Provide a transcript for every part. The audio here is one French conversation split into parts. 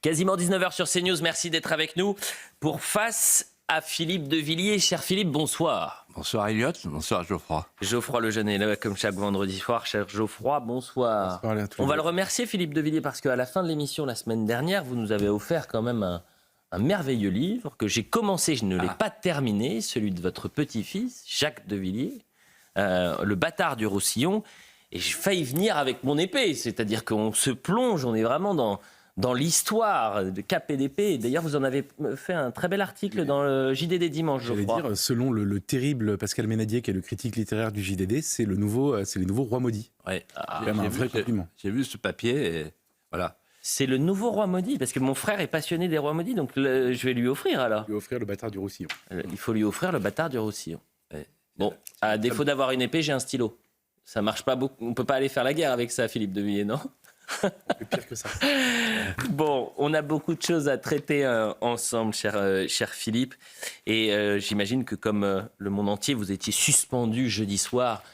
Quasiment 19h sur CNews, merci d'être avec nous pour Face à Philippe de Villiers. Cher Philippe, bonsoir. Bonsoir Elliot, bonsoir Geoffroy. Geoffroy Lejeune est là comme chaque vendredi soir. Cher Geoffroy, bonsoir. Bonsoir On va le remercier Philippe de Villiers parce qu'à la fin de l'émission la semaine dernière, vous nous avez offert quand même un merveilleux livre que j'ai commencé, je ne l'ai pas terminé, celui de votre petit-fils, Jacques de Villiers, Le bâtard du Roussillon. Et j'ai failli venir avec mon épée, c'est-à-dire qu'on se plonge, on est vraiment dans l'histoire de Cap et d'épée. Et d'ailleurs, vous en avez fait un très bel article dans le JDD dimanche, je crois. Dire, selon le terrible Pascal Ménadier, qui est le critique littéraire du JDD, c'est les nouveaux rois maudits. Ouais. Un vrai compliment. J'ai vu ce papier et voilà. C'est le nouveau roi maudit, parce que mon frère est passionné des rois maudits, donc je vais lui offrir alors. Lui offrir le bâtard du Roussillon. Il faut lui offrir le bâtard du Roussillon. Ouais. Bon, à défaut d'avoir une épée, j'ai un stylo. Ça marche pas beaucoup. On peut pas aller faire la guerre avec ça, Philippe de Villiers, non ? C'est pire que ça. Bon, on a beaucoup de choses à traiter ensemble, cher Philippe. Et j'imagine que comme le monde entier, vous étiez suspendu jeudi soir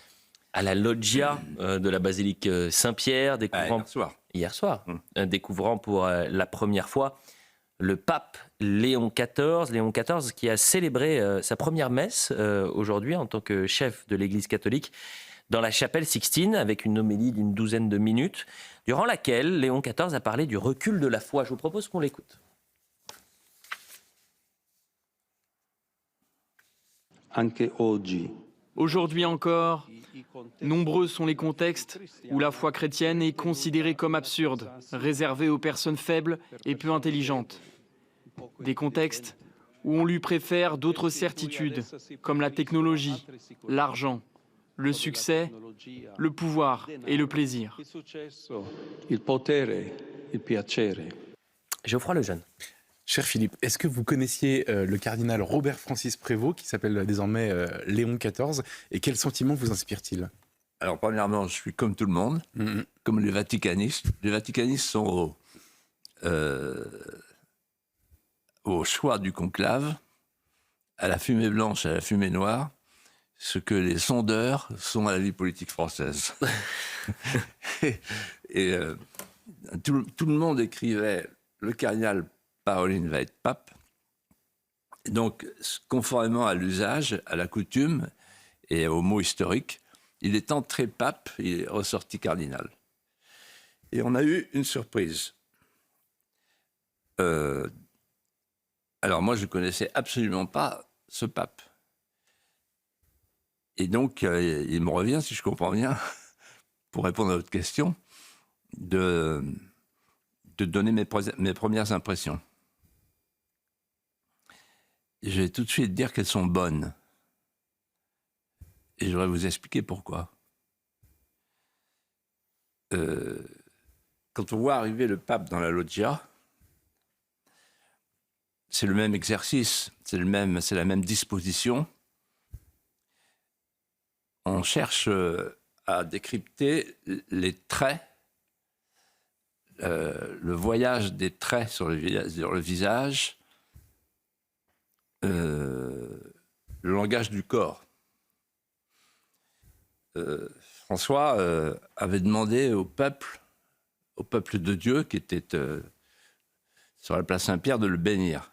à la loggia de la basilique Saint-Pierre, découvrant hier soir, découvrant pour la première fois le pape Léon XIV qui a célébré sa première messe aujourd'hui en tant que chef de l'Église catholique dans la chapelle Sixtine, avec une homélie d'une douzaine de minutes, durant laquelle Léon XIV a parlé du recul de la foi. Je vous propose qu'on l'écoute. Aujourd'hui encore, nombreux sont les contextes où la foi chrétienne est considérée comme absurde, réservée aux personnes faibles et peu intelligentes. Des contextes où on lui préfère d'autres certitudes, comme la technologie, l'argent, le succès, le pouvoir et le plaisir. Geoffroy Lejeune. Cher Philippe, est-ce que vous connaissiez le cardinal Robert Francis Prévost, qui s'appelle désormais Léon XIV, et quel sentiment vous inspire-t-il ? Alors premièrement, je suis comme tout le monde, comme les vaticanistes. Les vaticanistes sont au choix du conclave, à la fumée blanche, à la fumée noire, ce que les sondeurs sont à la vie politique française. et tout le monde écrivait « Le cardinal Parolin va être pape ». Donc, conformément à l'usage, à la coutume et au mot historique, il est entré pape, il est ressorti cardinal. Et on a eu une surprise. Alors moi, je ne connaissais absolument pas ce pape. Et donc, il me revient, si je comprends bien, pour répondre à votre question, de donner mes premières impressions. Et je vais tout de suite dire qu'elles sont bonnes. Et je voudrais vous expliquer pourquoi. Quand on voit arriver le pape dans la loggia, c'est le même exercice, c'est la même disposition. On cherche à décrypter les traits, le voyage des traits sur le visage, le langage du corps. François avait demandé au peuple de Dieu qui était sur la place Saint-Pierre de le bénir.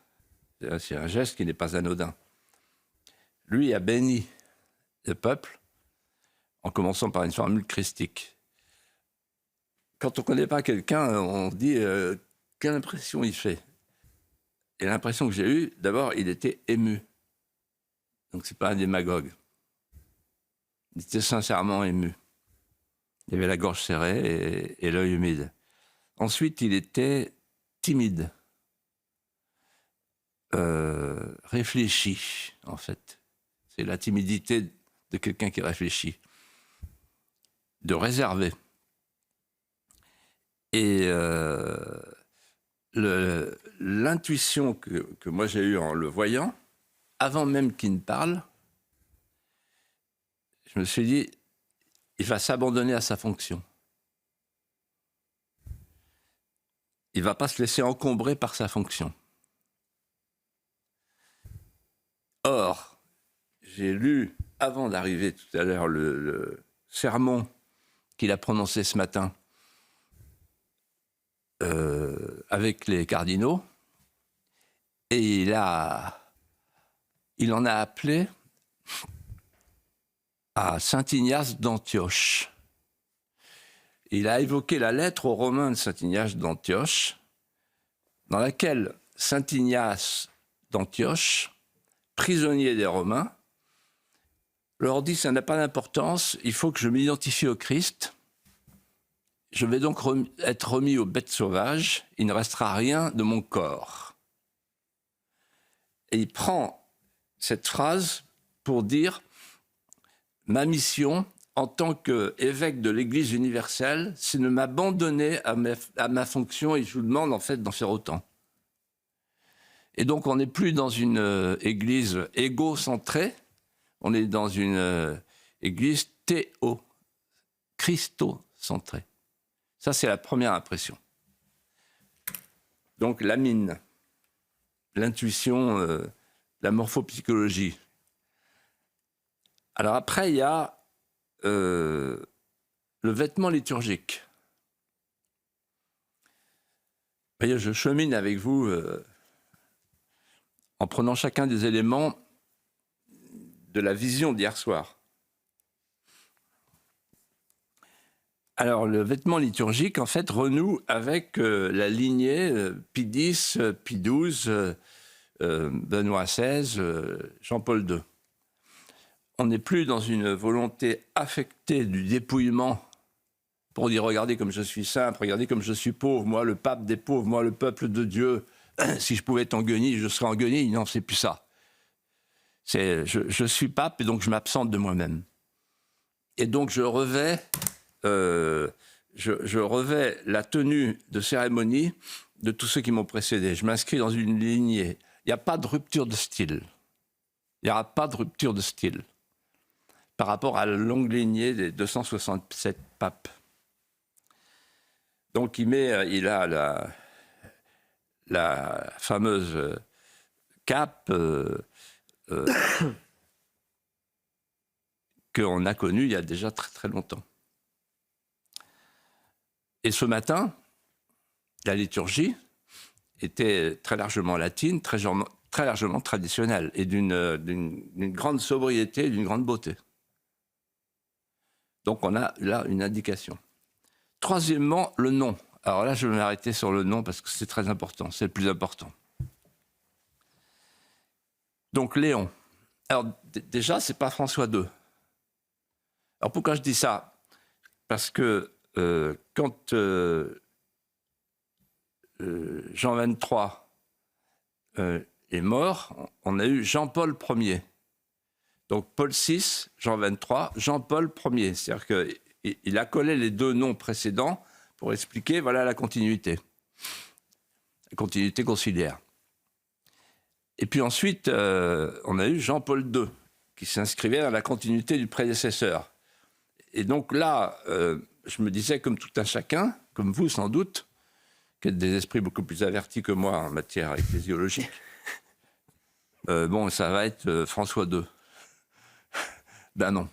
C'est un geste qui n'est pas anodin. Lui a béni le peuple en commençant par une formule christique. Quand on ne connaît pas quelqu'un, on dit quelle impression il fait. Et l'impression que j'ai eue, d'abord, il était ému. Donc c'est pas un démagogue. Il était sincèrement ému. Il avait la gorge serrée et l'œil humide. Ensuite, il était timide. Réfléchi, en fait. C'est la timidité de quelqu'un qui réfléchit. De réservé. Et l'intuition que moi j'ai eue en le voyant, avant même qu'il ne parle, je me suis dit, il va s'abandonner à sa fonction. Il ne va pas se laisser encombrer par sa fonction. Or, j'ai lu, avant d'arriver tout à l'heure, le sermon qu'il a prononcé ce matin avec les cardinaux et il en a appelé à saint Ignace d'Antioche. Il a évoqué la lettre aux Romains de saint Ignace d'Antioche, dans laquelle saint Ignace d'Antioche, prisonnier des Romains, leur dit « ça n'a pas d'importance, il faut que je m'identifie au Christ, je vais donc être remis aux bêtes sauvages, il ne restera rien de mon corps ». Et il prend cette phrase pour dire « ma mission en tant qu'évêque de l'Église universelle, c'est de m'abandonner à ma fonction et je vous demande en fait d'en faire autant ». Et donc on n'est plus dans une église égocentrée, on est dans une église christocentrée. Ça, c'est la première impression. Donc la mine, l'intuition, la morphopsychologie. Alors après, il y a le vêtement liturgique. Vous voyez, je chemine avec vous en prenant chacun des éléments de la vision d'hier soir. Alors, le vêtement liturgique, en fait, renoue avec la lignée Pie X, Pie XII, Benoît XVI, Jean-Paul II. On n'est plus dans une volonté affectée du dépouillement pour dire « regardez comme je suis simple, regardez comme je suis pauvre, moi le pape des pauvres, moi le peuple de Dieu ». Si je pouvais être en guenille, je serais en guenille. Non, c'est plus ça. Je suis pape et donc je m'absente de moi-même. Et donc je revais la tenue de cérémonie de tous ceux qui m'ont précédé. Je m'inscris dans une lignée. Il n'y a pas de rupture de style. Il n'y aura pas de rupture de style par rapport à la longue lignée des 267 papes. Donc il a la fameuse cape qu'on a connue il y a déjà très très longtemps. Et ce matin, la liturgie était très largement latine, très largement traditionnelle et d'une grande sobriété, d'une grande beauté. Donc on a là une indication. Troisièmement, le nom. Alors là, je vais m'arrêter sur le nom parce que c'est très important, c'est le plus important. Donc Léon. Alors déjà, c'est pas François II. Alors pourquoi je dis ça? Parce que quand Jean XXIII est mort, on a eu Jean-Paul Ier. Donc Paul VI, Jean XXIII, Jean-Paul Ier. C'est-à-dire qu'il a collé les deux noms précédents pour expliquer, voilà la continuité conciliaire. Et puis ensuite, on a eu Jean-Paul II, qui s'inscrivait dans la continuité du prédécesseur. Et donc là, je me disais, comme tout un chacun, comme vous sans doute, qui êtes des esprits beaucoup plus avertis que moi en matière ecclésiologique, bon, ça va être François II. Ben non.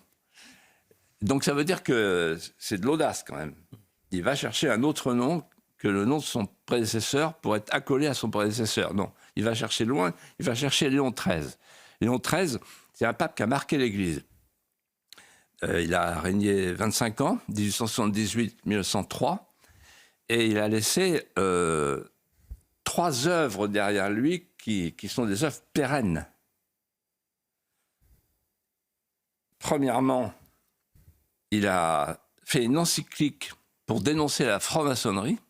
Donc ça veut dire que c'est de l'audace quand même. Il va chercher un autre nom que le nom de son prédécesseur pour être accolé à son prédécesseur. Non, il va chercher loin, il va chercher Léon XIII. Léon XIII, c'est un pape qui a marqué l'Église. Il a régné 25 ans, 1878-1903, et il a laissé 3 œuvres derrière lui qui sont des œuvres pérennes. Premièrement, il a fait une encyclique pour dénoncer la franc-maçonnerie.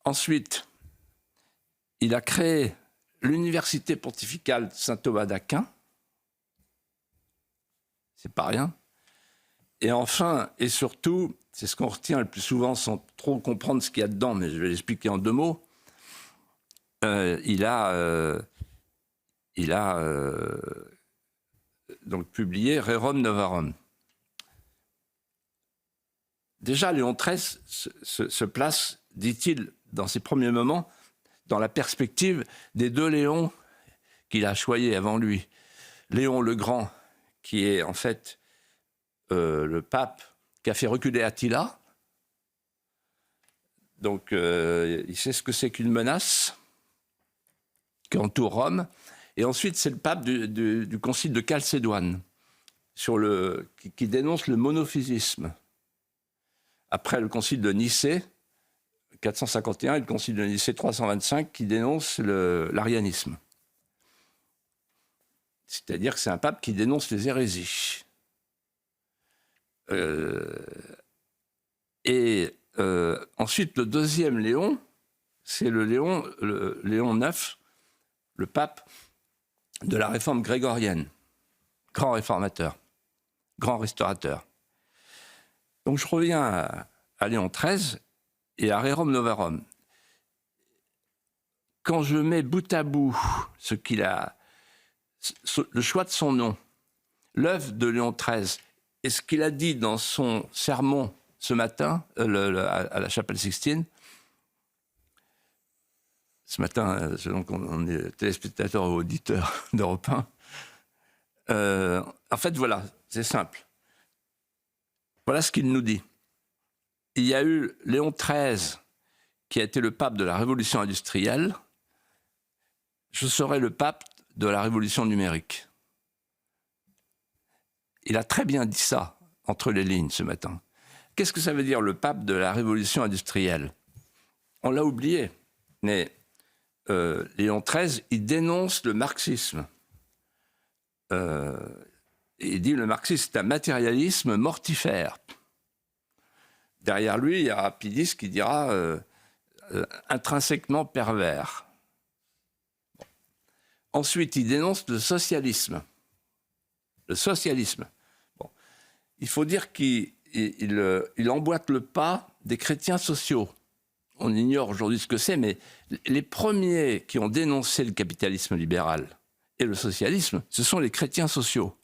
Ensuite, il a créé l'université pontificale Saint-Thomas d'Aquin. C'est pas rien. Et enfin, et surtout, c'est ce qu'on retient le plus souvent sans trop comprendre ce qu'il y a dedans, mais je vais l'expliquer en 2 mots. Il a donc publié Rerum Novarum. Déjà, Léon XIII se place, dit-il, dans ses premiers moments, dans la perspective des 2 Léons qu'il a choyés avant lui. Léon le Grand, qui est en fait le pape qui a fait reculer Attila, Donc, il sait ce que c'est qu'une menace qui entoure Rome. Et ensuite, c'est le pape du concile de Chalcédoine qui dénonce le monophysisme. Après le concile de Nicée, 451, et le concile de Nicée 325, qui dénonce l'arianisme. C'est-à-dire que c'est un pape qui dénonce les hérésies. Ensuite, le deuxième Léon, c'est le Léon IX, le pape de la réforme grégorienne, grand réformateur, grand restaurateur. Donc je reviens à Léon XIII et à Rerum Novarum. Quand je mets bout à bout le choix de son nom, l'œuvre de Léon XIII, et ce qu'il a dit dans son sermon ce matin à la chapelle Sixtine, ce matin, donc on est téléspectateurs ou auditeurs d'Europe 1, en fait, voilà, c'est simple. Voilà ce qu'il nous dit. Il y a eu Léon XIII, qui a été le pape de la révolution industrielle. Je serai le pape de la révolution numérique. Il a très bien dit ça, entre les lignes, ce matin. Qu'est-ce que ça veut dire, le pape de la révolution industrielle? On l'a oublié, mais Léon XIII, il dénonce le marxisme. Il dit le marxisme, c'est un matérialisme mortifère. Derrière lui, il y a Rapidis qui dira intrinsèquement pervers. Bon. Ensuite, il dénonce le socialisme. Le socialisme. Bon. Il faut dire qu'il emboîte le pas des chrétiens sociaux. On ignore aujourd'hui ce que c'est, mais les premiers qui ont dénoncé le capitalisme libéral et le socialisme, ce sont les chrétiens sociaux.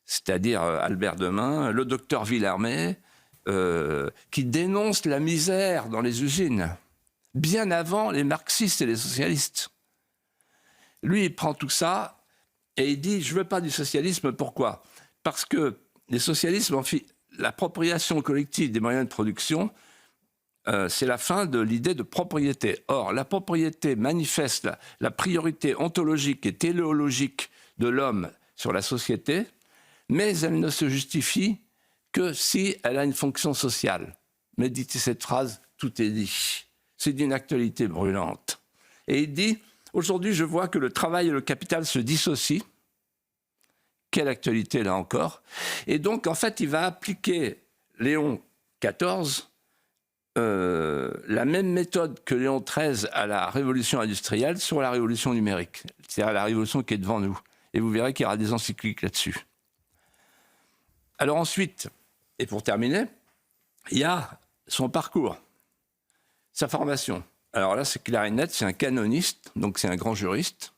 C'est-à-dire Albert Demain, le docteur Villermé, qui dénoncent la misère dans les usines, bien avant les marxistes et les socialistes. Lui, il prend tout ça et il dit « je ne veux pas du socialisme ». Pourquoi? Parce que les socialismes, l'appropriation collective des moyens de production, c'est la fin de l'idée de propriété. Or, la propriété manifeste la priorité ontologique et téléologique de l'homme sur la société, mais elle ne se justifie que si elle a une fonction sociale. Méditez cette phrase, tout est dit. C'est d'une actualité brûlante. Et il dit, aujourd'hui, je vois que le travail et le capital se dissocient. Quelle actualité, là encore. Et donc, en fait, il va appliquer Léon XIV la même méthode que Léon XIII à la révolution industrielle sur la révolution numérique. C'est-à-dire la révolution qui est devant nous. Et vous verrez qu'il y aura des encycliques là-dessus. Alors ensuite, et pour terminer, il y a son parcours, sa formation. Alors là, c'est clair et net, c'est un canoniste, donc c'est un grand juriste.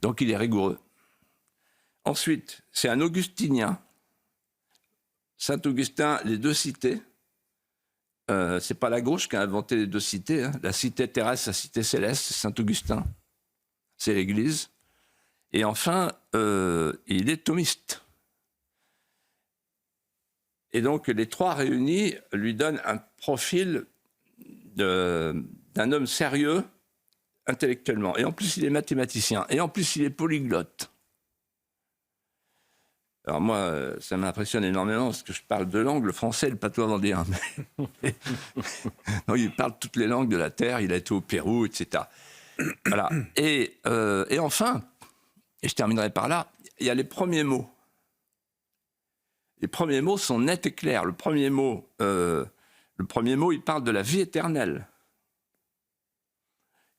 Donc il est rigoureux. Ensuite, c'est un augustinien. Saint-Augustin, les deux cités. C'est pas la gauche qui a inventé les deux cités. Hein. La cité terrestre, la cité céleste, c'est Saint-Augustin. C'est l'Église. Et enfin, il est thomiste. Et donc, les trois réunis lui donnent un profil d'un homme sérieux intellectuellement. Et en plus, il est mathématicien. Et en plus, il est polyglotte. Alors moi, ça m'impressionne énormément parce que je parle deux langues, le français et le patois vendéen. Non, il parle toutes les langues de la Terre, il a été au Pérou, etc. Voilà. Et enfin, et je terminerai par là, il y a les premiers mots. Les premiers mots sont nets et clairs. Le premier mot, il parle de la vie éternelle.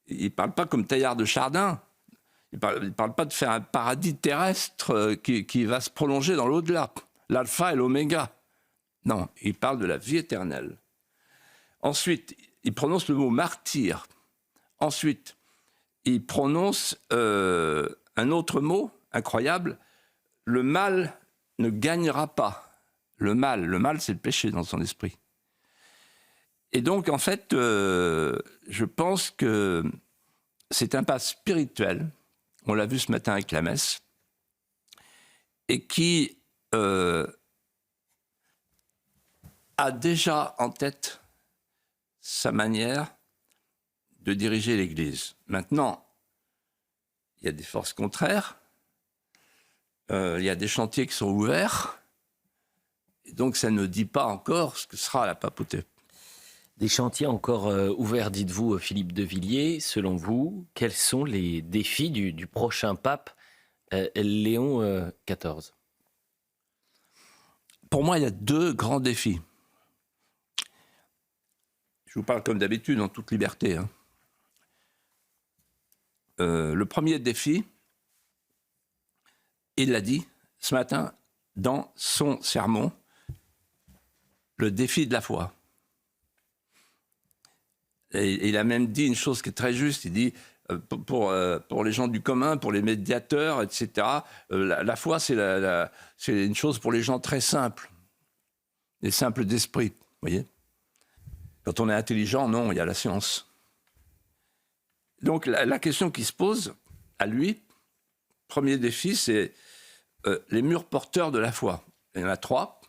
Il ne parle pas comme Teilhard de Chardin. Il ne parle pas de faire un paradis terrestre qui va se prolonger dans l'au-delà, l'alpha et l'oméga. Non, il parle de la vie éternelle. Ensuite, il prononce le mot martyr. Ensuite, il prononce un autre mot incroyable, le mal ne gagnera pas. Le mal, c'est le péché dans son esprit. Et donc, en fait, je pense que c'est un pas spirituel, on l'a vu ce matin avec la messe, et qui a déjà en tête sa manière de diriger l'Église. Maintenant, il y a des forces contraires, il y a des chantiers qui sont ouverts, et donc ça ne dit pas encore ce que sera la papauté. Des chantiers encore ouverts, dites-vous, Philippe de Villiers. Selon vous, quels sont les défis du prochain pape Léon XIV? Pour moi, il y a 2 grands défis. Je vous parle comme d'habitude, en toute liberté. Le premier défi, il l'a dit ce matin dans son sermon, le défi de la foi. Et il a même dit une chose qui est très juste, il dit, pour les gens du commun, pour les médiateurs, etc., la foi, c'est une chose pour les gens très simples, les simples d'esprit, vous voyez. Quand on est intelligent, non, il y a la science. Donc la question qui se pose à lui, premier défi, c'est les murs porteurs de la foi. Il y en a 3.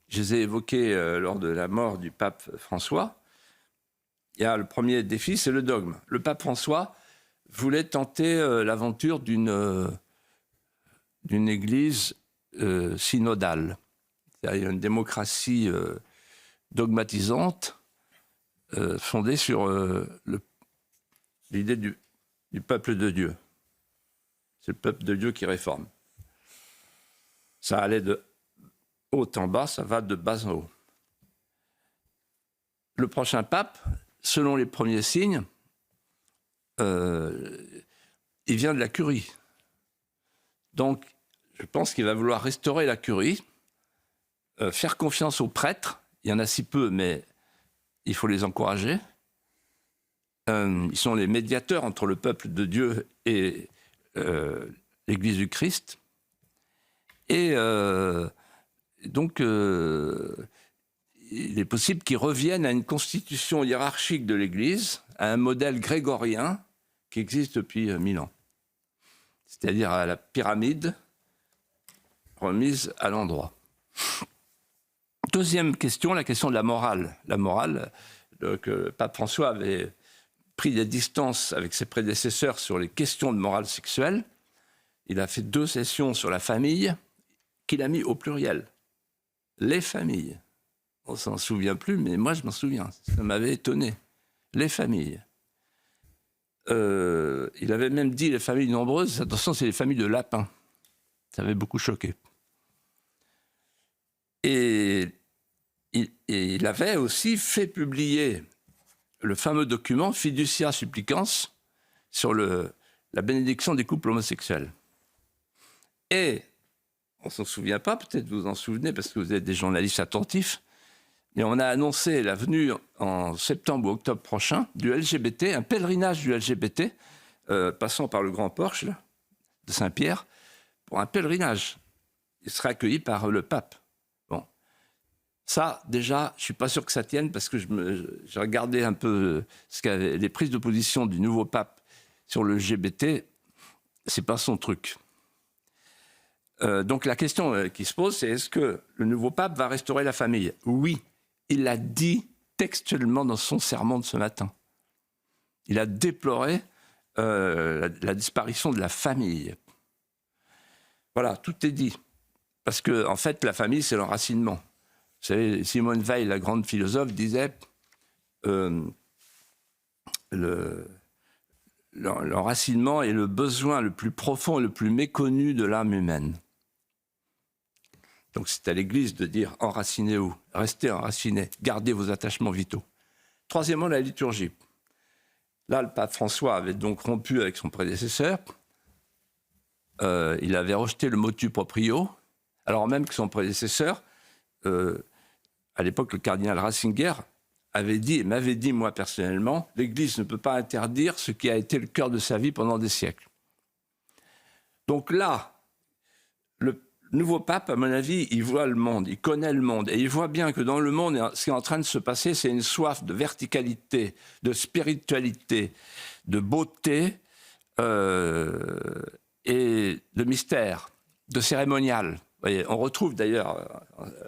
Je les ai évoqués lors de la mort du pape François. Il y a le premier défi, c'est le dogme. Le pape François voulait tenter l'aventure d'une église synodale, c'est-à-dire une démocratie dogmatisante fondée sur l'idée du peuple de Dieu. C'est le peuple de Dieu qui réforme. Ça allait de haut en bas, ça va de bas en haut. Le prochain pape, selon les premiers signes, il vient de la curie. Donc, je pense qu'il va vouloir restaurer la curie, faire confiance aux prêtres. Il y en a si peu, mais il faut les encourager. Ils sont les médiateurs entre le peuple de Dieu et l'Église du Christ. Et donc, il est possible qu'ils reviennent à une constitution hiérarchique de l'Église, à un modèle grégorien qui existe depuis 1000 ans. C'est-à-dire à la pyramide remise à l'endroit. Deuxième question, la question de la morale. La morale, le pape François avait pris des distances avec ses prédécesseurs sur les questions de morale sexuelle. Il a fait 2 sessions sur la famille qu'il a mis au pluriel. Les familles. On s'en souvient plus, mais moi je m'en souviens. Ça m'avait étonné. Les familles. Il avait même dit les familles nombreuses. Attention, c'est les familles de lapins. Ça avait beaucoup choqué. Et il avait aussi fait publier le fameux document Fiducia Supplicans sur la bénédiction des couples homosexuels. Et on ne s'en souvient pas, peut-être vous vous en souvenez parce que vous êtes des journalistes attentifs, mais on a annoncé la venue en septembre ou octobre prochain du LGBT, un pèlerinage du LGBT, passant par le Grand Porche là, de Saint-Pierre, pour un pèlerinage. Il sera accueilli par le pape. Bon. Ça, déjà, je ne suis pas sûr que ça tienne parce que j'ai regardé un peu les prises de position du nouveau pape sur le LGBT, ce n'est pas son truc. Donc la question qui se pose, c'est est-ce que le nouveau pape va restaurer la famille? Oui, il l'a dit textuellement dans son sermon de ce matin. Il a déploré la disparition de la famille. Voilà, tout est dit. Parce que, en fait, la famille, c'est l'enracinement. Vous savez, Simone Weil, la grande philosophe, disait l'enracinement est le besoin le plus profond et le plus méconnu de l'âme humaine. Donc c'est à l'Église de dire enracinez-vous, restez enracinés, gardez vos attachements vitaux. Troisièmement, la liturgie. Là, le pape François avait donc rompu avec son prédécesseur. Il avait rejeté le motu proprio, alors même que son prédécesseur, à l'époque le cardinal Ratzinger, m'avait dit moi personnellement, l'Église ne peut pas interdire ce qui a été le cœur de sa vie pendant des siècles. Donc là, le nouveau pape, à mon avis, il voit le monde, il connaît le monde, et il voit bien que dans le monde, ce qui est en train de se passer, c'est une soif de verticalité, de spiritualité, de beauté et de mystère, de cérémonial. Vous voyez, on retrouve d'ailleurs,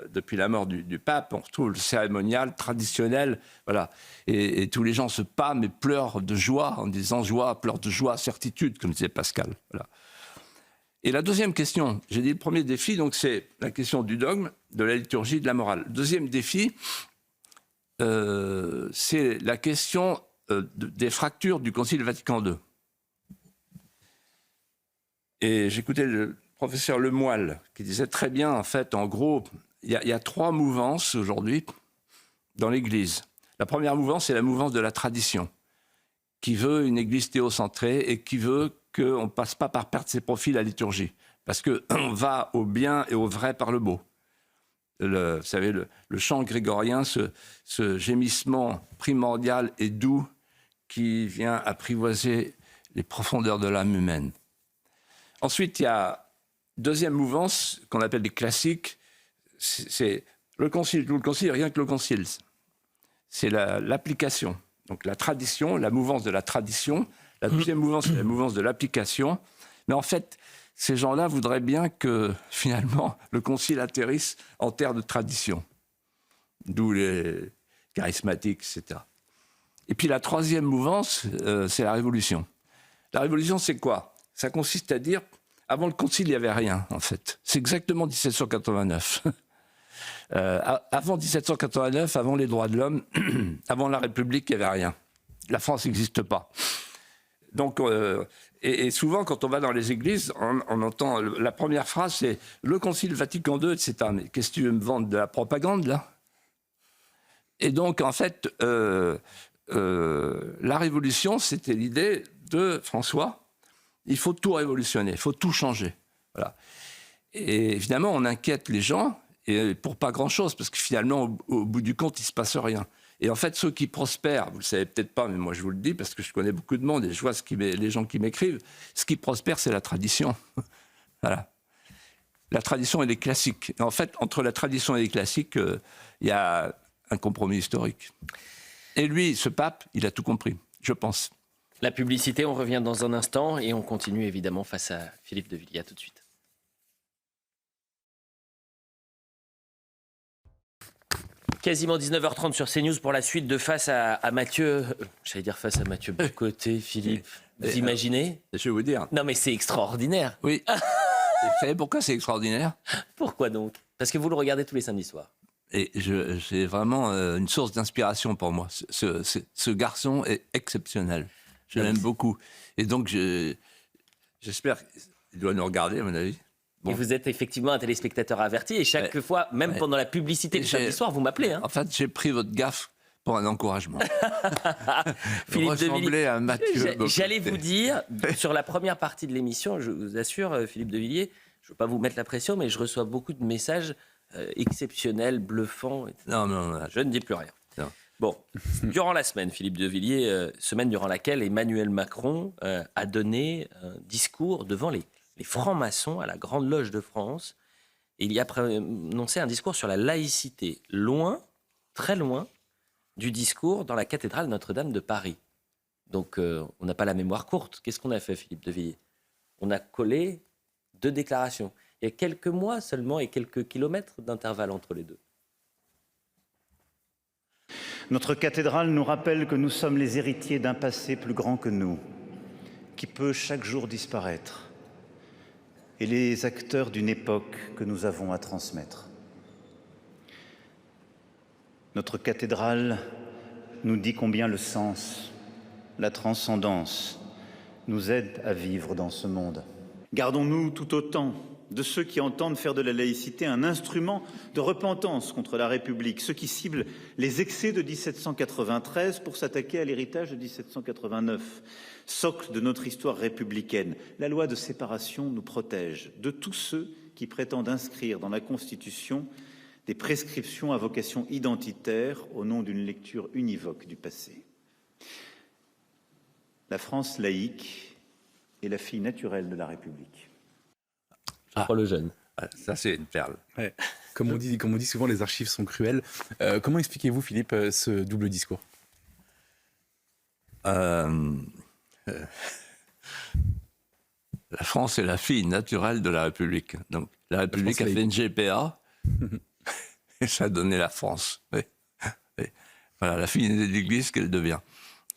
depuis la mort du pape, on retrouve le cérémonial traditionnel, voilà. Et tous les gens se pâment et pleurent de joie, en disant joie, pleurent de joie, certitude, comme disait Pascal. Voilà. Et la deuxième question, j'ai dit le premier défi, donc c'est la question du dogme, de la liturgie, de la morale. Le deuxième défi, c'est la question des fractures du Concile Vatican II. Et j'écoutais le professeur Lemoyle qui disait très bien, en fait, en gros, il y a 3 mouvances aujourd'hui dans l'Église. La première mouvance, c'est la mouvance de la tradition, qui veut une Église théocentrée et qui veut qu'on ne passe pas par perdre ses profils à la liturgie, parce qu'on va au bien et au vrai par le beau. Vous savez, le chant grégorien, ce gémissement primordial et doux qui vient apprivoiser les profondeurs de l'âme humaine. Ensuite, il y a deuxième mouvance qu'on appelle les classiques, c'est le concile, tout le concile, rien que le concile. C'est l'application. Donc la tradition, la mouvance de la tradition. La deuxième mouvance, c'est la mouvance de l'application. Mais en fait, ces gens-là voudraient bien que, finalement, le concile atterrisse en terre de tradition. D'où les charismatiques, etc. Et puis la troisième mouvance, c'est la Révolution. La Révolution, c'est quoi? Ça consiste à dire, avant le concile, il n'y avait rien, en fait. C'est exactement 1789. Avant 1789, avant les droits de l'homme, avant la République, il n'y avait rien. La France n'existe pas. Donc, et souvent, quand on va dans les églises, on entend la première phrase, c'est « Le Concile Vatican II, etc. » Mais qu'est-ce que tu veux me vendre, de la propagande, là? Et donc, en fait, la Révolution, c'était l'idée de François. Il faut tout révolutionner, il faut tout changer. Voilà. Et évidemment, on inquiète les gens, et pour pas grand-chose, parce que finalement, au bout du compte, il ne se passe rien. Et en fait, ceux qui prospèrent, vous ne le savez peut-être pas, mais moi je vous le dis, parce que je connais beaucoup de monde et je vois les gens qui m'écrivent, ce qui prospère, c'est la tradition. Voilà. La tradition et les classiques. Et en fait, entre la tradition et les classiques, il y a un compromis historique. Et lui, ce pape, il a tout compris, je pense. La publicité, on revient dans un instant et on continue évidemment face à Philippe de Villiers. À tout de suite. Quasiment 19h30 sur CNews pour la suite de Face à Mathieu. J'allais dire Face à Mathieu Bocoté, Philippe. Vous imaginez? Je vais vous dire. Non mais c'est extraordinaire. Oui. Vous savez pourquoi c'est extraordinaire? Pourquoi donc? Parce que vous le regardez tous les samedis soirs. Et c'est vraiment une source d'inspiration pour moi. Ce garçon est exceptionnel. Je l'aime beaucoup. Et donc, j'espère qu'il doit nous regarder, à mon avis. Bon. Et vous êtes effectivement un téléspectateur averti. Et chaque fois, même pendant la publicité du samedi soir, vous m'appelez. Hein. En fait, j'ai pris votre gaffe pour un encouragement. Philippe de Villiers, à Mathieu. J'allais vous dire, sur la première partie de l'émission, je vous assure, Philippe de Villiers, je ne veux pas vous mettre la pression, mais je reçois beaucoup de messages exceptionnels, bluffants. Etc. Non. Je ne dis plus rien. Non. Bon, durant la semaine, Philippe de Villiers, semaine durant laquelle Emmanuel Macron a donné un discours devant les francs-maçons à la Grande Loge de France. Et il y a prononcé un discours sur la laïcité, loin, très loin, du discours dans la cathédrale Notre-Dame de Paris. Donc, on n'a pas la mémoire courte. Qu'est-ce qu'on a fait, Philippe de Villiers? On a collé 2 déclarations. Il y a quelques mois seulement et quelques kilomètres d'intervalle entre les deux. Notre cathédrale nous rappelle que nous sommes les héritiers d'un passé plus grand que nous, qui peut chaque jour disparaître, et les acteurs d'une époque que nous avons à transmettre. Notre cathédrale nous dit combien le sens, la transcendance, nous aident à vivre dans ce monde. Gardons-nous tout autant de ceux qui entendent faire de la laïcité un instrument de repentance contre la République, ceux qui ciblent les excès de 1793 pour s'attaquer à l'héritage de 1789, socle de notre histoire républicaine. La loi de séparation nous protège de tous ceux qui prétendent inscrire dans la Constitution des prescriptions à vocation identitaire au nom d'une lecture univoque du passé. La France laïque est la fille naturelle de la République. Le jeune. Ça, c'est une perle. Ouais. Comme on dit souvent, les archives sont cruelles. Comment expliquez-vous, Philippe, ce double discours? La France est la fille naturelle de la République. Donc, la République a fait une GPA et ça a donné la France. Oui. Oui. Voilà, la fille de l'Église qu'elle devient.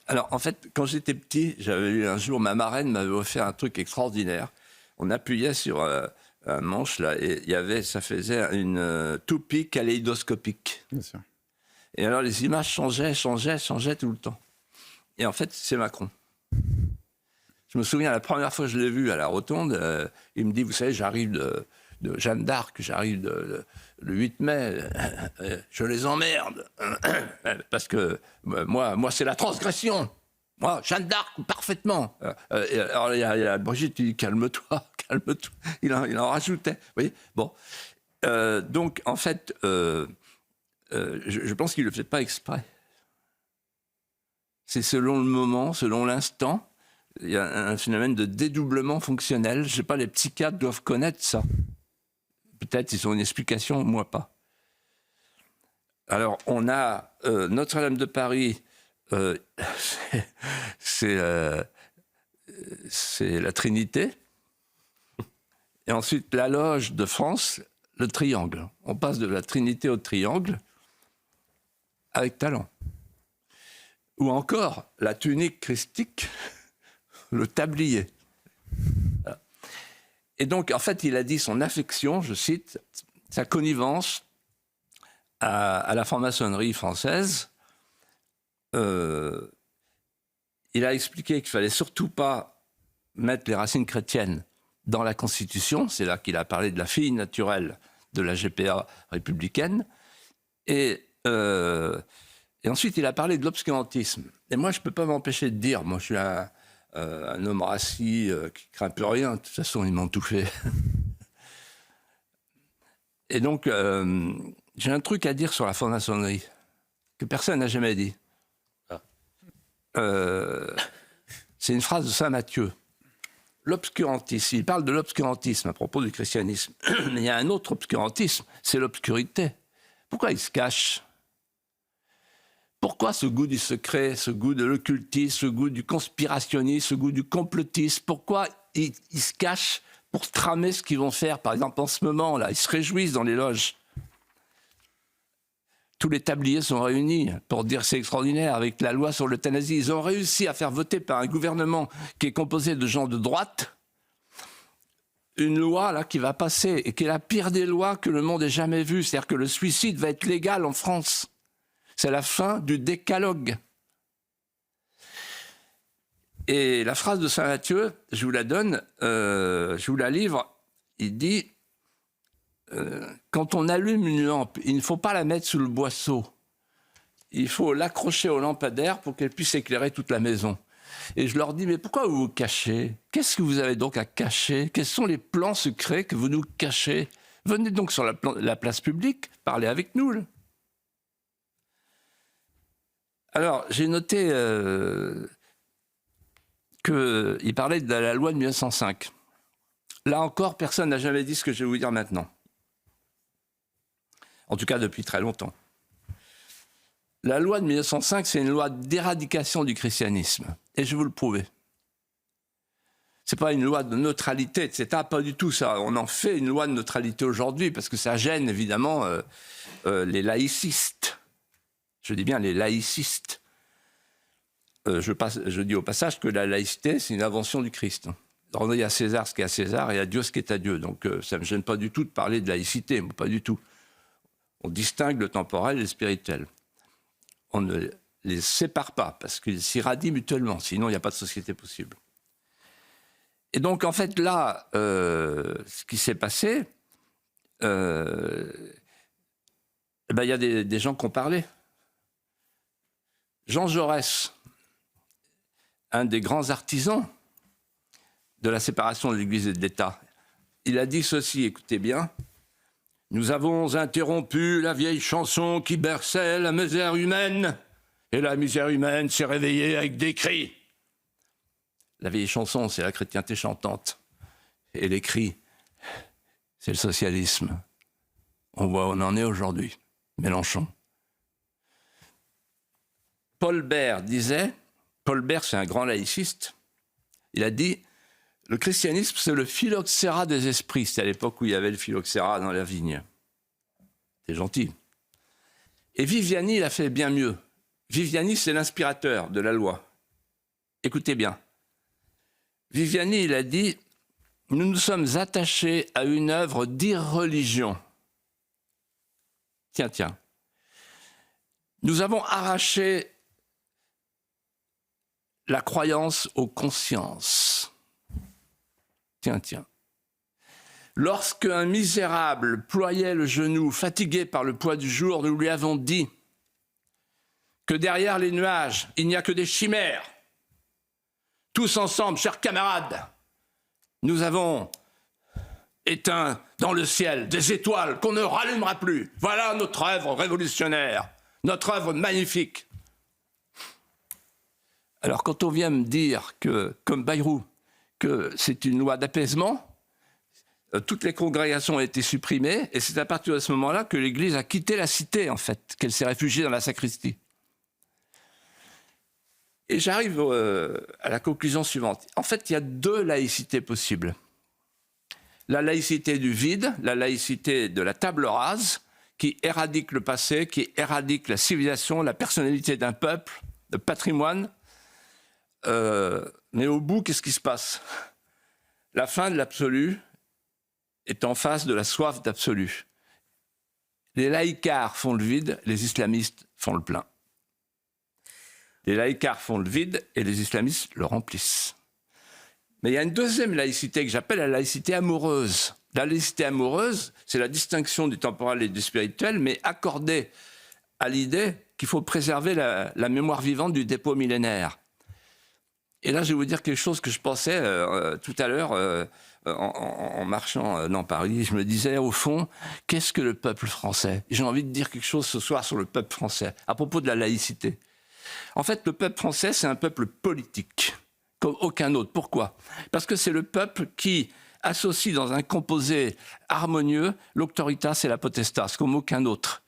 Alors, en fait, quand j'étais petit, j'avais eu un jour, ma marraine m'avait offert un truc extraordinaire. On appuyait sur un manche, là, et ça faisait une toupie kaléidoscopique. Bien sûr. Et alors, les images changeaient tout le temps. Et en fait, c'est Macron. Je me souviens, la première fois que je l'ai vu à la Rotonde, il me dit, vous savez, j'arrive de Jeanne d'Arc, j'arrive le 8 mai, je les emmerde. Parce que moi c'est la transgression. Moi, Jeanne d'Arc, parfaitement. Alors, il y a Brigitte qui dit, calme-toi. Il en rajoutait. Vous voyez, bon. Donc, en fait, je pense qu'il ne le fait pas exprès. C'est selon le moment, selon l'instant. Il y a un phénomène de dédoublement fonctionnel. Je ne sais pas, les psychiatres doivent connaître ça. Peut-être ils ont une explication, moi pas. Alors, on a Notre-Dame de Paris, c'est la Trinité. Et ensuite, la Loge de France, le triangle. On passe de la Trinité au triangle avec talent. Ou encore, la tunique christique, le tablier. Voilà. Et donc, en fait, il a dit son affection, je cite, sa connivence à la franc-maçonnerie française. Il a expliqué qu'il ne fallait surtout pas mettre les racines chrétiennes dans la Constitution. C'est là qu'il a parlé de la fille naturelle de la GPA républicaine. Et ensuite, il a parlé de l'obscurantisme. Et moi, je ne peux pas m'empêcher de dire, moi, je suis un homme rassis qui ne craint plus rien. De toute façon, ils m'ont tout fait. Et donc, j'ai un truc à dire sur la franc-maçonnerie que personne n'a jamais dit. C'est une phrase de Saint Matthieu. L'obscurantisme, il parle de l'obscurantisme à propos du christianisme. Mais il y a un autre obscurantisme, c'est l'obscurité. Pourquoi il se cache ? Pourquoi ce goût du secret, ce goût de l'occultisme, ce goût du conspirationnisme, ce goût du complotisme ? Pourquoi ils se cachent pour tramer ce qu'ils vont faire ? Par exemple, en ce moment, là, ils se réjouissent dans les loges. Tous les tabliers sont réunis pour dire c'est extraordinaire avec la loi sur l'euthanasie. Ils ont réussi à faire voter par un gouvernement qui est composé de gens de droite une loi là qui va passer et qui est la pire des lois que le monde ait jamais vue. C'est-à-dire que le suicide va être légal en France. C'est la fin du décalogue. Et la phrase de Saint Matthieu, je vous la donne, je vous la livre. Il dit quand on allume une lampe, il ne faut pas la mettre sous le boisseau. Il faut l'accrocher au lampadaire pour qu'elle puisse éclairer toute la maison. Et je leur dis, mais pourquoi vous vous cachez ? Qu'est-ce que vous avez donc à cacher ? Quels sont les plans secrets que vous nous cachez ? Venez donc sur la place publique, parlez avec nous. Là. Alors, j'ai noté qu'il parlait de la loi de 1905. Là encore, personne n'a jamais dit ce que je vais vous dire maintenant. En tout cas, depuis très longtemps. La loi de 1905, c'est une loi d'éradication du christianisme. Et je vais vous le prouver. Ce n'est pas une loi de neutralité, etc. Pas du tout ça. On en fait une loi de neutralité aujourd'hui parce que ça gêne évidemment les laïcistes. Je dis bien les laïcistes. Je dis au passage que la laïcité, c'est une invention du Christ. Rendez à César ce qui est à César et à Dieu ce qui est à Dieu. Donc ça ne me gêne pas du tout de parler de laïcité, pas du tout. On distingue le temporel et le spirituel. On ne les sépare pas parce qu'ils s'irradient mutuellement, sinon il n'y a pas de société possible. Et donc en fait là, ce qui s'est passé, il y a des gens qui ont parlé. Jean Jaurès, un des grands artisans de la séparation de l'Église et de l'État, il a dit ceci, écoutez bien. Nous avons interrompu la vieille chanson qui berçait la misère humaine, et la misère humaine s'est réveillée avec des cris. La vieille chanson, c'est la chrétienté chantante, et les cris, c'est le socialisme. On voit où on en est aujourd'hui, Mélenchon. Paul Bert disait, Paul Bert c'est un grand laïciste, il a dit Le christianisme, c'est le phylloxéra des esprits. C'est à l'époque où il y avait le phylloxéra dans la vigne. C'est gentil. Et Viviani, il a fait bien mieux. Viviani, c'est l'inspirateur de la loi. Écoutez bien. Viviani, il a dit « Nous nous sommes attachés à une œuvre d'irreligion. » Tiens. Nous avons arraché la croyance aux consciences. Tiens. Lorsque un misérable ployait le genou, fatigué par le poids du jour, nous lui avons dit que derrière les nuages, il n'y a que des chimères. Tous ensemble, chers camarades, nous avons éteint dans le ciel des étoiles qu'on ne rallumera plus. Voilà notre œuvre révolutionnaire, notre œuvre magnifique. Alors quand on vient me dire que, comme Bayrou, que c'est une loi d'apaisement, toutes les congrégations ont été supprimées, et c'est à partir de ce moment-là que l'Église a quitté la cité, en fait, qu'elle s'est réfugiée dans la sacristie. Et j'arrive à la conclusion suivante. En fait, il y a deux laïcités possibles. La laïcité du vide, la laïcité de la table rase, qui éradique le passé, qui éradique la civilisation, la personnalité d'un peuple, le patrimoine. Mais au bout, qu'est-ce qui se passe? La fin de l'absolu est en face de la soif d'absolu. Les laïcards font le vide, les islamistes font le plein. Les laïcards font le vide et les islamistes le remplissent. Mais il y a une deuxième laïcité que j'appelle la laïcité amoureuse. La laïcité amoureuse, c'est la distinction du temporel et du spirituel, mais accordée à l'idée qu'il faut préserver la mémoire vivante du dépôt millénaire. Et là, je vais vous dire quelque chose que je pensais tout à l'heure en marchant dans Paris. Je me disais, au fond, qu'est-ce que le peuple français? J'ai envie de dire quelque chose ce soir sur le peuple français, à propos de la laïcité. En fait, le peuple français, c'est un peuple politique, comme aucun autre. Pourquoi? Parce que c'est le peuple qui associe dans un composé harmonieux l'auctoritas et la potestas, comme aucun autre.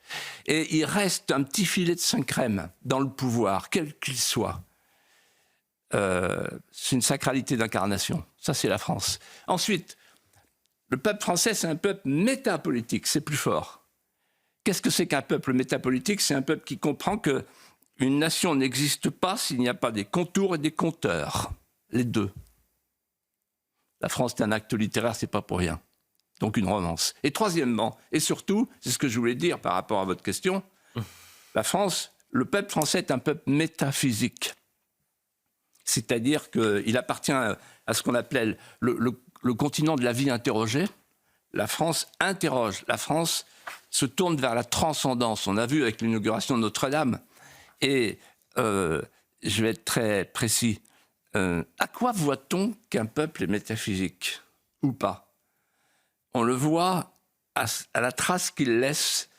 Et il reste un petit filet de Saint-Crème dans le pouvoir, quel qu'il soit. C'est une sacralité d'incarnation. Ça, c'est la France. Ensuite, le peuple français, c'est un peuple métapolitique, c'est plus fort. Qu'est-ce que c'est qu'un peuple métapolitique? C'est un peuple qui comprend que une nation n'existe pas s'il n'y a pas des contours et des compteurs. Les deux. La France, c'est un acte littéraire, c'est pas pour rien. Donc une romance. Et troisièmement, et surtout, c'est ce que je voulais dire par rapport à votre question, la France, le peuple français est un peuple métaphysique. C'est-à-dire qu'il appartient à ce qu'on appelle le continent de la vie interrogée. La France interroge. La France se tourne vers la transcendance. On a vu avec l'inauguration de Notre-Dame. Et je vais être très précis. À quoi voit-on qu'un peuple est métaphysique ou pas? On le voit à la trace qu'il laisse,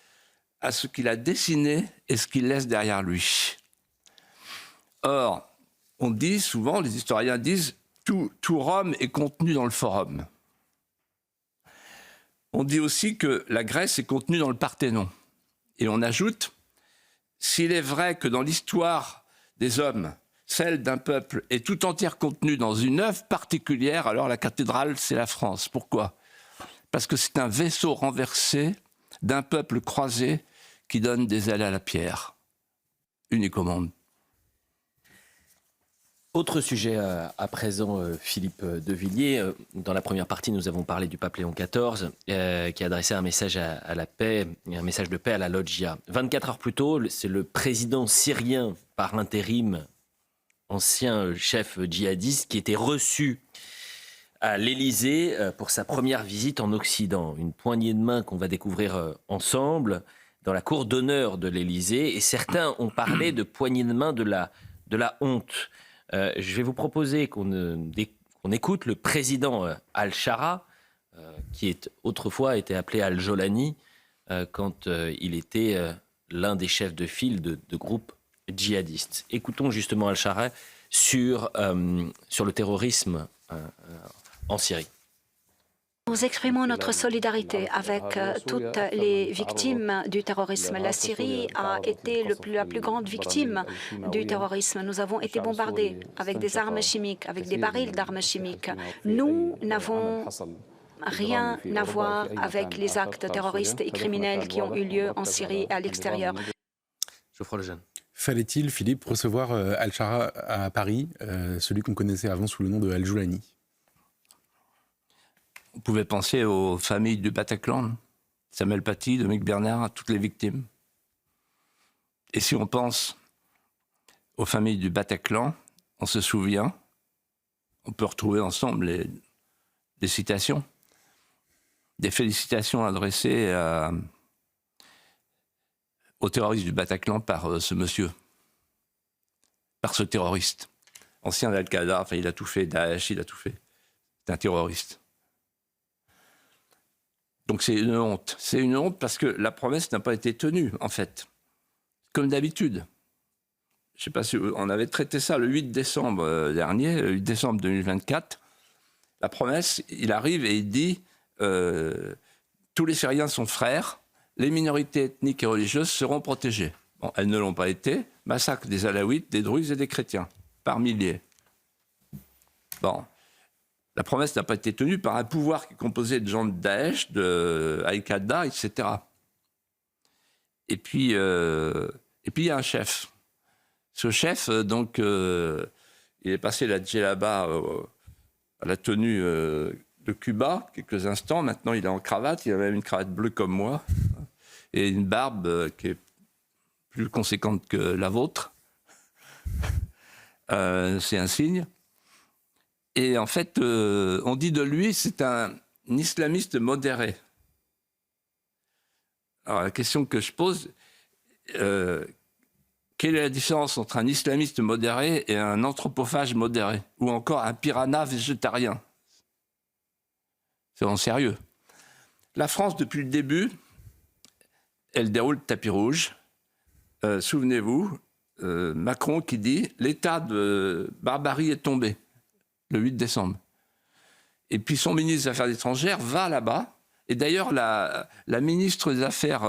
à ce qu'il a dessiné et ce qu'il laisse derrière lui. Or, on dit souvent, les historiens disent, tout Rome est contenu dans le forum. On dit aussi que la Grèce est contenue dans le Parthénon. Et on ajoute, s'il est vrai que dans l'histoire des hommes, celle d'un peuple est tout entière contenue dans une œuvre particulière, alors la cathédrale, c'est la France. Pourquoi? Parce que c'est un vaisseau renversé d'un peuple croisé qui donne des ailes à la pierre. Unique au monde. Autre sujet à présent, Philippe de Villiers. Dans la première partie, nous avons parlé du pape Léon XIV, qui a adressé un message à la paix, un message de paix à la loggia. 24 heures plus tôt, c'est le président syrien par intérim, ancien chef djihadiste, qui était reçu à l'Élysée pour sa première visite en Occident. Une poignée de main qu'on va découvrir ensemble dans la cour d'honneur de l'Élysée. Et certains ont parlé de poignée de main de la honte. Je vais vous proposer qu'on écoute le président Al-Shara, qui autrefois était appelé Al-Jolani, quand il était l'un des chefs de file de groupes djihadistes. Écoutons justement Al-Shara sur le terrorisme en Syrie. Nous exprimons notre solidarité avec toutes les victimes du terrorisme. La Syrie a été la plus grande victime du terrorisme. Nous avons été bombardés avec des armes chimiques, avec des barils d'armes chimiques. Nous n'avons rien à voir avec les actes terroristes et criminels qui ont eu lieu en Syrie et à l'extérieur. Geoffroy Lejeune. Fallait-il, Philippe, recevoir Al-Shara à Paris, celui qu'on connaissait avant sous le nom de Al-Joulani? On pouvait penser aux familles du Bataclan, Samuel Paty, Dominique Bernard, à toutes les victimes. Et si on pense aux familles du Bataclan, on se souvient, on peut retrouver ensemble des citations, des félicitations adressées aux terroristes du Bataclan par ce monsieur, par ce terroriste. Ancien d'Al-Qaïda, enfin il a tout fait, Daesh, il a tout fait. C'est un terroriste. Donc c'est une honte. C'est une honte parce que la promesse n'a pas été tenue, en fait. Comme d'habitude. Je ne sais pas si on avait traité ça le 8 décembre dernier, le 8 décembre 2024. La promesse, il arrive et il dit tous les Syriens sont frères, les minorités ethniques et religieuses seront protégées. Bon, elles ne l'ont pas été. Massacre des Alaouites, des Druzes et des chrétiens, par milliers. Bon. La promesse n'a pas été tenue par un pouvoir qui est composé de gens de Daesh, de Al-Qaïda, etc. Et puis, il y a un chef. Ce chef, donc, il est passé la djellaba à la tenue de Cuba, quelques instants. Maintenant, il est en cravate. Il a même une cravate bleue comme moi. Et une barbe qui est plus conséquente que la vôtre. C'est un signe. Et en fait, on dit de lui, c'est un islamiste modéré. Alors la question que je pose, quelle est la différence entre un islamiste modéré et un anthropophage modéré? Ou encore un piranha végétarien? C'est en sérieux. La France, depuis le début, elle déroule le tapis rouge. Souvenez-vous, Macron qui dit « l'état de barbarie est tombé ». Le 8 décembre. Et puis son ministre des Affaires étrangères va là-bas. Et d'ailleurs, la ministre des Affaires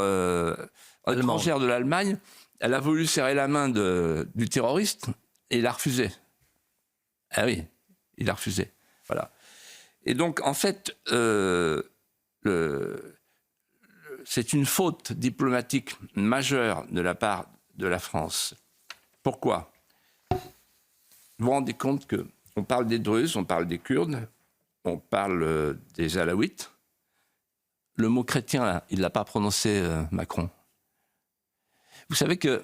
étrangères de l'Allemagne, elle a voulu serrer la main du terroriste et il a refusé. Ah oui, il a refusé. Voilà. Et donc, en fait, c'est une faute diplomatique majeure de la part de la France. Pourquoi? Vous vous rendez compte que on parle des Druzes, on parle des Kurdes, on parle des Alaouites. Le mot chrétien, là, il ne l'a pas prononcé, Macron. Vous savez qu'il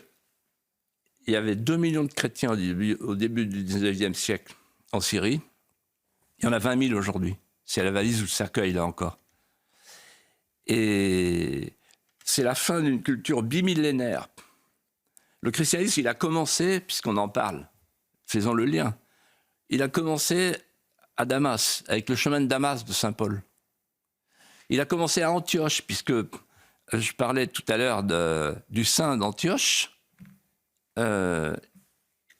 y avait 2 millions de chrétiens au début du 19e siècle en Syrie. Il y en a 20 000 aujourd'hui. C'est la valise ou le cercueil, là encore. Et c'est la fin d'une culture bimillénaire. Le christianisme, il a commencé, puisqu'on en parle, faisons le lien, il a commencé à Damas, avec le chemin de Damas de Saint Paul. Il a commencé à Antioche, puisque je parlais tout à l'heure du saint d'Antioche.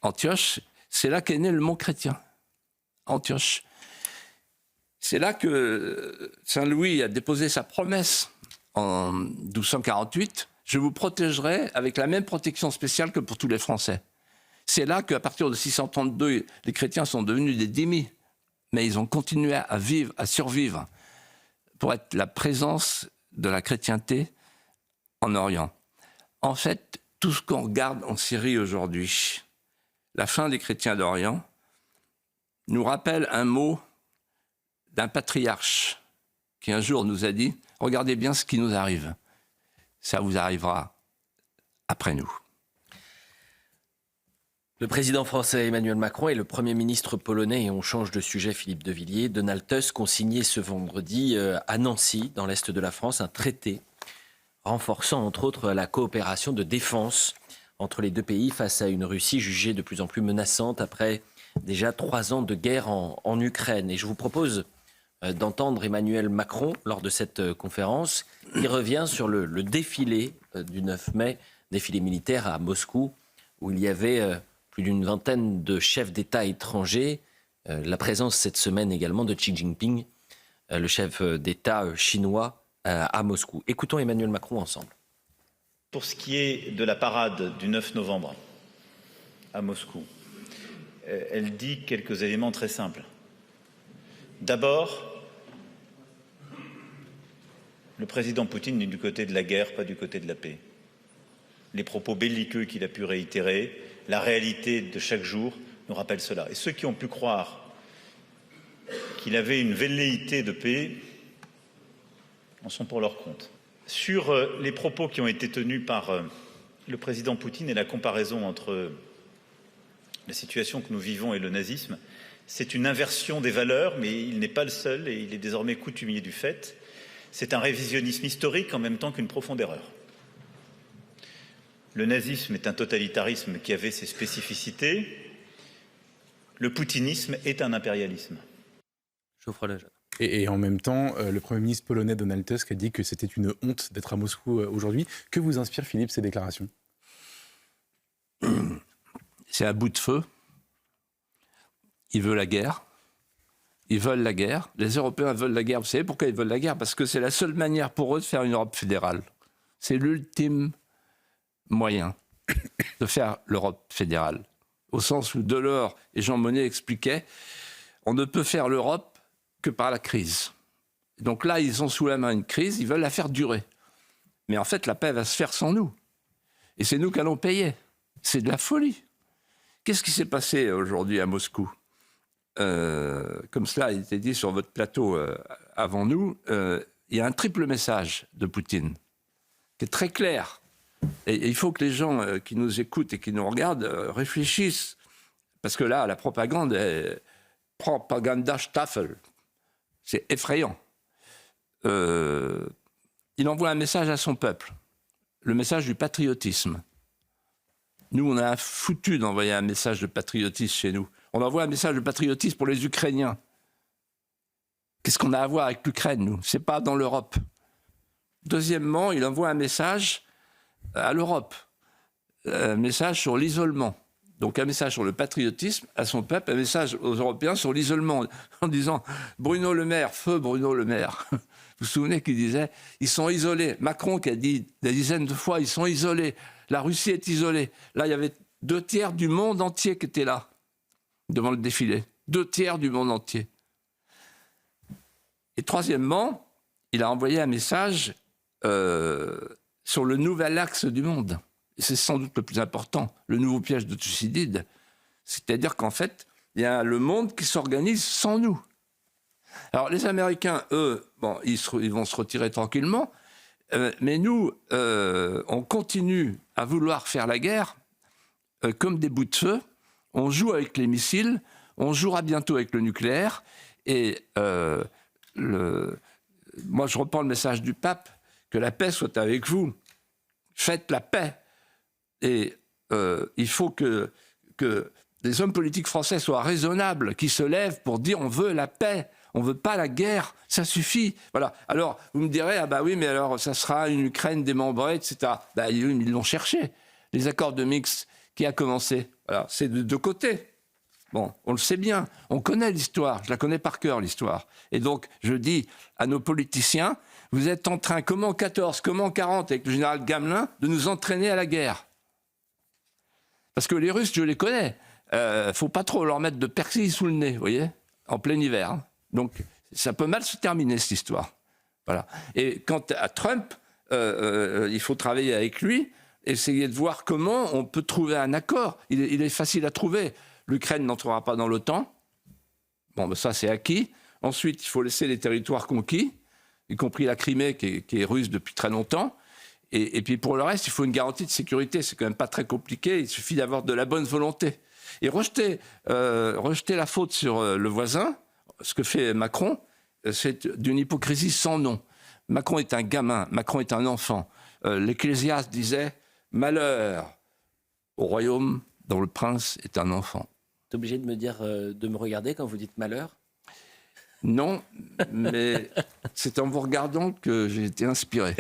Antioche, c'est là qu'est né le mot chrétien. Antioche. C'est là que Saint Louis a déposé sa promesse en 1248. Je vous protégerai avec la même protection spéciale que pour tous les Français. C'est là qu'à partir de 632, les chrétiens sont devenus des dhimmis. Mais ils ont continué à vivre, à survivre, pour être la présence de la chrétienté en Orient. En fait, tout ce qu'on regarde en Syrie aujourd'hui, la fin des chrétiens d'Orient, nous rappelle un mot d'un patriarche qui un jour nous a dit « Regardez bien ce qui nous arrive. Ça vous arrivera après nous. » Le président français Emmanuel Macron et le Premier ministre polonais, et on change de sujet, Philippe de Villiers, Donald Tusk ont signé ce vendredi à Nancy, dans l'est de la France, un traité renforçant entre autres la coopération de défense entre les deux pays face à une Russie jugée de plus en plus menaçante après déjà 3 ans de guerre en Ukraine. Et je vous propose d'entendre Emmanuel Macron lors de cette conférence. Il revient sur le défilé du 9 mai, défilé militaire à Moscou, où il y avait plus d'une vingtaine de chefs d'État étrangers. La présence cette semaine également de Xi Jinping, le chef d'État chinois à Moscou. Écoutons Emmanuel Macron ensemble. Pour ce qui est de la parade du 9 novembre à Moscou, elle dit quelques éléments très simples. D'abord, le président Poutine est du côté de la guerre, pas du côté de la paix. Les propos belliqueux qu'il a pu réitérer, la réalité de chaque jour nous rappellent cela. Et ceux qui ont pu croire qu'il avait une velléité de paix en sont pour leur compte. Sur les propos qui ont été tenus par le président Poutine et la comparaison entre la situation que nous vivons et le nazisme, c'est une inversion des valeurs, mais il n'est pas le seul et il est désormais coutumier du fait. C'est un révisionnisme historique en même temps qu'une profonde erreur. Le nazisme est un totalitarisme qui avait ses spécificités. Le poutinisme est un impérialisme. Geoffroy Lejeune. Et en même temps, le Premier ministre polonais Donald Tusk a dit que c'était une honte d'être à Moscou aujourd'hui. Que vous inspire, Philippe, ces déclarations? C'est un bout de feu. Il veut la guerre. Ils veulent la guerre. Les Européens veulent la guerre. Vous savez pourquoi ils veulent la guerre? Parce que c'est la seule manière pour eux de faire une Europe fédérale. C'est l'ultime moyen de faire l'Europe fédérale. Au sens où Delors et Jean Monnet expliquaient, on ne peut faire l'Europe que par la crise. Donc là, ils ont sous la main une crise, ils veulent la faire durer. Mais en fait, la paix va se faire sans nous. Et c'est nous qui allons payer. C'est de la folie. Qu'est-ce qui s'est passé aujourd'hui à Moscou? Comme cela a été dit sur votre plateau avant nous, il y a un triple message de Poutine qui est très clair. Et il faut que les gens qui nous écoutent et qui nous regardent réfléchissent. Parce que là, la propagande est Propagandastafel. C'est effrayant. Il envoie un message à son peuple, le message du patriotisme. Nous, on a foutu d'envoyer un message de patriotisme chez nous. On envoie un message de patriotisme pour les Ukrainiens. Qu'est-ce qu'on a à voir avec l'Ukraine, nous? C'est pas dans l'Europe. Deuxièmement, il envoie un message à l'Europe, un message sur l'isolement. Donc un message sur le patriotisme à son peuple, un message aux Européens sur l'isolement, en disant Bruno Le Maire, feu Bruno Le Maire. Vous vous souvenez qu'il disait ils sont isolés. Macron qui a dit des dizaines de fois ils sont isolés. La Russie est isolée. Là, il y avait 2/3 du monde entier qui étaient là, devant le défilé. 2/3 du monde entier. Et troisièmement, il a envoyé un message sur le nouvel axe du monde. Et c'est sans doute le plus important, le nouveau piège de Thucydide. C'est-à-dire qu'en fait, il y a le monde qui s'organise sans nous. Alors les Américains, eux, bon, ils vont se retirer tranquillement, mais nous, on continue à vouloir faire la guerre comme des bouts de feu. On joue avec les missiles, on jouera bientôt avec le nucléaire. Et moi, je reprends le message du pape, que la paix soit avec vous. Faites la paix. Et il faut que les hommes politiques français soient raisonnables, qui se lèvent pour dire on veut la paix, on veut pas la guerre, ça suffit. Voilà. Alors, vous me direz, ah bah oui, mais alors ça sera une Ukraine démembrée, etc. Bah, ils l'ont cherché. Les accords de Minsk, qui a commencé? Voilà, c'est de deux côtés. Bon, on le sait bien, on connaît l'histoire, je la connais par cœur, l'histoire. Et donc, je dis à nos politiciens, vous êtes en train, comme en 14, comme en 40, avec le général Gamelin, de nous entraîner à la guerre. Parce que les Russes, je les connais. Faut pas trop leur mettre de persil sous le nez, vous voyez, en plein hiver. Hein. Donc, ça peut mal se terminer, cette histoire. Voilà. Et quant à Trump, il faut travailler avec lui, essayer de voir comment on peut trouver un accord. Il est facile à trouver. L'Ukraine n'entrera pas dans l'OTAN. Bon, ben ça, c'est acquis. Ensuite, il faut laisser les territoires conquis, y compris la Crimée, qui est russe depuis très longtemps. Et puis, pour le reste, il faut une garantie de sécurité. C'est quand même pas très compliqué. Il suffit d'avoir de la bonne volonté. Et rejeter la faute sur le voisin, ce que fait Macron, c'est d'une hypocrisie sans nom. Macron est un gamin. Macron est un enfant. L'Ecclésiaste disait « Malheur au royaume dont le prince est un enfant ». Vous êtes obligé de me dire, de me regarder quand vous dites malheur? Non, mais c'est en vous regardant que j'ai été inspiré.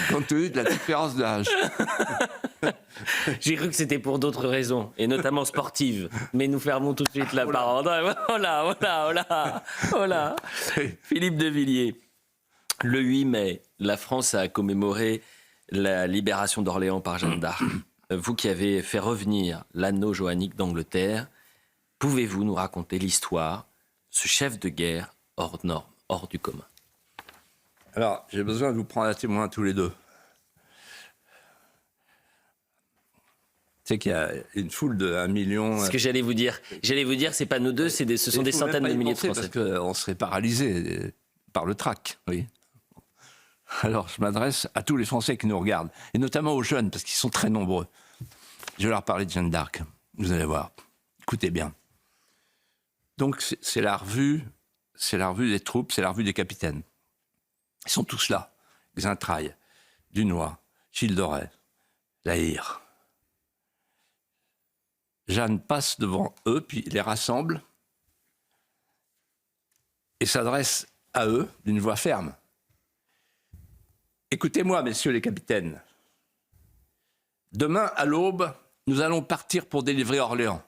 Compte tenu de la différence d'âge. J'ai cru que c'était pour d'autres raisons, et notamment sportives. Mais nous fermons tout de suite la parenthèse. Oh là. Philippe de Villiers. Le 8 mai, la France a commémoré la libération d'Orléans par Jeanne d'Arc. Vous qui avez fait revenir l'anneau joannique d'Angleterre, pouvez-vous nous raconter l'histoire de ce chef de guerre hors norme, hors du commun? Alors, j'ai besoin de vous prendre à témoin tous les deux. Tu sais qu'il y a une foule de 1 million... C'est ce que j'allais vous dire. C'est pas nous deux, ce sont des centaines de milliers de Français. Parce qu'on serait paralysé par le trac, oui. Alors, je m'adresse à tous les Français qui nous regardent, et notamment aux jeunes, parce qu'ils sont très nombreux. Je vais leur parler de Jeanne d'Arc. Vous allez voir. Écoutez bien. Donc, c'est la revue des troupes, c'est la revue des capitaines. Ils sont tous là. Xaintrailles, Dunois, Childeray, La Hire. Jeanne passe devant eux, puis les rassemble et s'adresse à eux d'une voix ferme. Écoutez-moi, messieurs les capitaines. Demain, à l'aube, nous allons partir pour délivrer Orléans.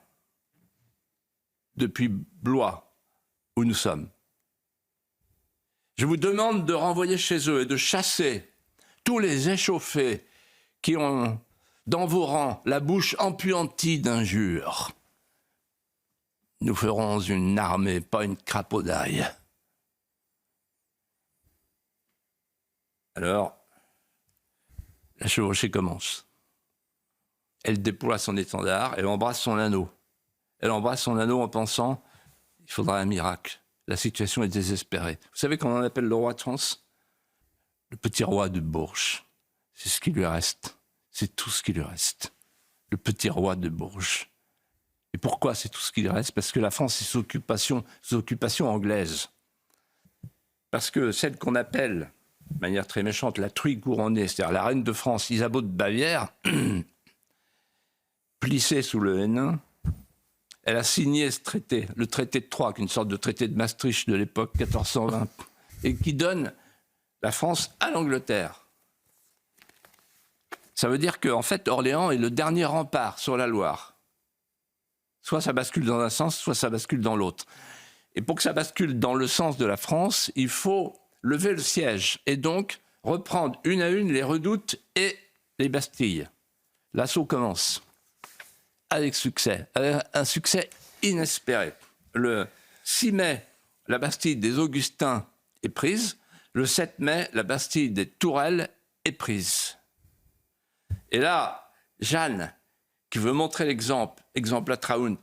Depuis Blois, où nous sommes. Je vous demande de renvoyer chez eux et de chasser tous les échauffés qui ont dans vos rangs la bouche empuantie d'injures. Nous ferons une armée, pas une crapaudaille. Alors, la chevauchée commence. Elle déploie son étendard, elle embrasse son anneau. Elle embrasse son anneau en pensant « il faudra un miracle ». La situation est désespérée. Vous savez comment on appelle le roi de France? Le petit roi de Bourges. C'est ce qui lui reste. C'est tout ce qui lui reste. Le petit roi de Bourges. Et pourquoi c'est tout ce qui lui reste? Parce que la France, c'est sous occupation anglaise. Parce que celle qu'on appelle, de manière très méchante, la truie couronnée, c'est-à-dire la reine de France, Isabeau de Bavière, plissée sous le Hénin, elle a signé ce traité, le traité de Troyes, qui est une sorte de traité de Maastricht de l'époque 1420, et qui donne la France à l'Angleterre. Ça veut dire qu'en fait, Orléans est le dernier rempart sur la Loire. Soit ça bascule dans un sens, soit ça bascule dans l'autre. Et pour que ça bascule dans le sens de la France, il faut lever le siège et donc reprendre une à une les redoutes et les bastilles. L'assaut commence. Avec succès, avec un succès inespéré. Le 6 mai, la Bastille des Augustins est prise. Le 7 mai, la Bastille des Tourelles est prise. Et là, Jeanne, qui veut montrer l'exemple, exemple à Trahunt,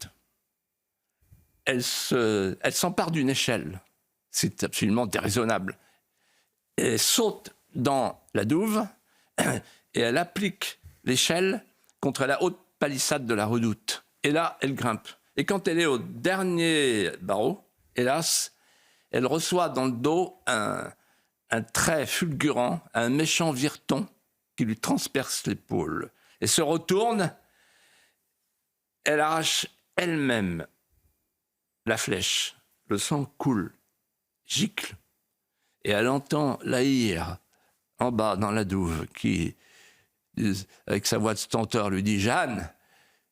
elle s'empare d'une échelle. C'est absolument déraisonnable. Elle saute dans la douve et elle applique l'échelle contre la haute palissade de la redoute. Et là, elle grimpe. Et quand elle est au dernier barreau, hélas, elle reçoit dans le dos un trait fulgurant, un méchant vireton qui lui transperce l'épaule. Et se retourne, elle arrache elle-même la flèche. Le sang coule, gicle. Et elle entend La Hire, en bas dans la douve, qui, avec sa voix de stenteur, lui dit « Jeanne,